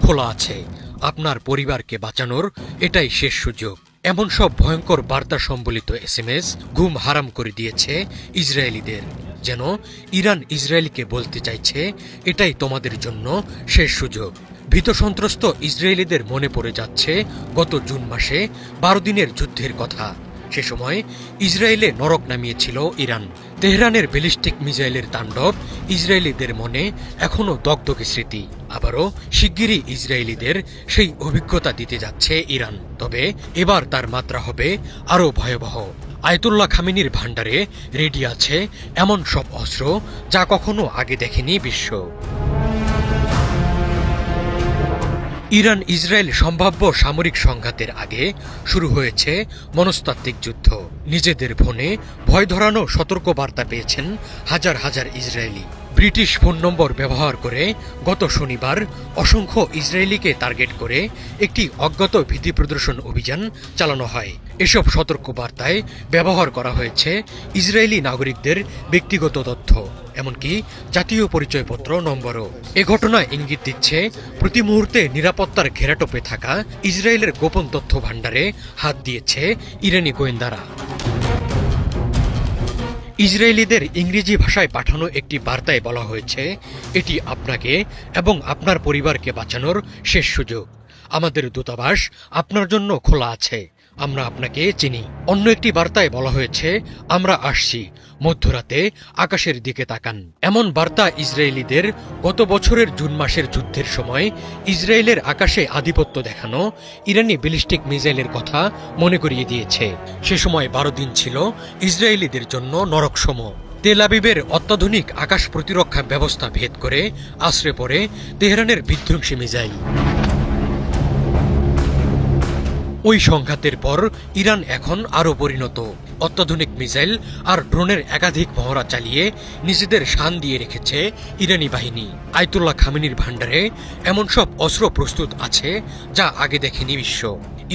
খোলা আছে। আপনার পরিবারকে বাঁচানোর এটাই শেষ সুযোগ। এমন সব ভয়ঙ্কর বার্তা সম্বলিত এসএমএস ঘুম হারাম করে দিয়েছে ইসরায়েলিদের। যেন ইরান ইসরায়েলকে বলতে চাইছে, এটাই তোমাদের জন্য শেষ সুযোগ। ভীতসন্ত্রস্ত ইসরায়েলিদের মনে পড়ে যাচ্ছে গত জুন মাসে 12 দিনের যুদ্ধের কথা। সে সময় ইসরায়েলে নরক নামিয়েছিল ইরান। তেহরানের ব্যালিস্টিক মিসাইলের তাণ্ডব ইসরায়েলিদের মনে এখনও দগদগে স্মৃতি। আবারও শিগগিরই ইসরায়েলিদের সেই অভিজ্ঞতা দিতে যাচ্ছে ইরান। তবে এবার তার মাত্রা হবে আরও ভয়াবহ। আয়াতুল্লাহ খামেনির ভাণ্ডারে রেডি আছে এমন সব অস্ত্র যা কখনো আগে দেখেনি বিশ্ব। ইরান ইসরায়েল সম্ভাব্য সামরিক সংঘাতের আগে শুরু হয়েছে মনস্তাত্ত্বিক যুদ্ধ। নিজেদের ফোনে ভয় ধরানো সতর্কবার্তা পেয়েছেন হাজার হাজার ইসরায়েলি। ব্রিটিশ ফোন নম্বর ব্যবহার করে গত শনিবার অসংখ্য ইসরায়েলিকে টার্গেট করে একটি অজ্ঞাত ভীতি প্রদর্শন অভিযান চালানো হয়। এসব সতর্কবার্তায় ব্যবহার করা হয়েছে ইসরায়েলি নাগরিকদের ব্যক্তিগত তথ্য, এমনকি জাতীয় পরিচয়পত্র নম্বরও। এ ঘটনা ইঙ্গিত দিচ্ছে প্রতি মুহূর্তে নিরাপত্তার ঘেরাটোপে থাকা ইসরায়েলের গোপন তথ্য ভাণ্ডারে হাত দিয়েছে ইরানি গোয়েন্দারা। ইসরায়েলিদের ইংরেজি ভাষায় পাঠানো একটি বার্তায় বলা হয়েছে, এটি আপনাকে এবং আপনার পরিবারকে বাঁচানোর শেষ সুযোগ। আমাদের দূতাবাস আপনার জন্য খোলা আছে, আমরা আপনাকে চিনি। অন্য একটি বার্তায় বলা হয়েছে, আমরা আসছি, মধ্যরাতে আকাশের দিকে তাকান। এমন বার্তা ইসরায়েলিদের গত বছরের জুন মাসের যুদ্ধের সময় ইসরায়েলের আকাশে আধিপত্য দেখানো ইরানি ব্যালিস্টিক মিসাইলের কথা মনে করিয়ে দিয়েছে। সে সময় 12 দিন ছিল ইসরায়েলিদের জন্য নরকসম। তেল আবিবের অত্যাধুনিক আকাশ প্রতিরক্ষা ব্যবস্থা ভেদ করে আশ্রে পড়ে তেহরানের বিধ্বংসী মিসাইল। ওই সংঘাতের পর ইরান এখন আরও পরিণত। অত্যাধুনিক মিসাইল আর ড্রোনের একাধিক মহড়া চালিয়ে নিজেদের শান দিয়ে রেখেছে ইরানি বাহিনী। আয়াতুল্লাহ খামেনির ভাণ্ডারে এমন সব অস্ত্র প্রস্তুত আছে যা আগে দেখেনি বিশ্ব।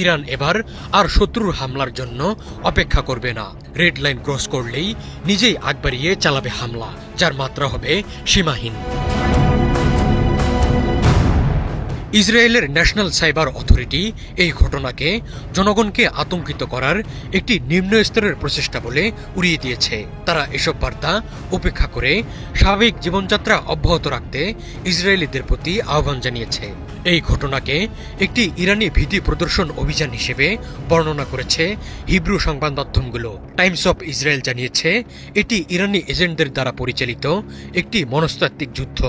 ইরান এবার আর শত্রুর হামলার জন্য অপেক্ষা করবে না। রেড লাইন ক্রস করলেই নিজেই আগ বাড়িয়ে চালাবে হামলা, যার মাত্রা হবে সীমাহীন। ইসরায়েলের ন্যাশনাল সাইবার অথরিটি এই ঘটনাকে জনগণকে আতঙ্কিত করার একটি নিম্ন স্তরের প্রচেষ্টা বলে উড়িয়ে দিয়েছে। তারা এসব বার্তা উপেক্ষা করে স্বাভাবিক জীবনযাত্রা অব্যাহত রাখতে ইসরায়েলিদের প্রতি আহ্বান জানিয়েছে। এই ঘটনাকে একটি ইরানি ভীতি প্রদর্শন অভিযান হিসেবে বর্ণনা করেছে হিব্রু সংবাদ মাধ্যমগুলো। টাইমস অফ ইসরায়েল জানিয়েছে, এটি ইরানি এজেন্টদের দ্বারা পরিচালিত একটি মনস্তাত্ত্বিক যুদ্ধ।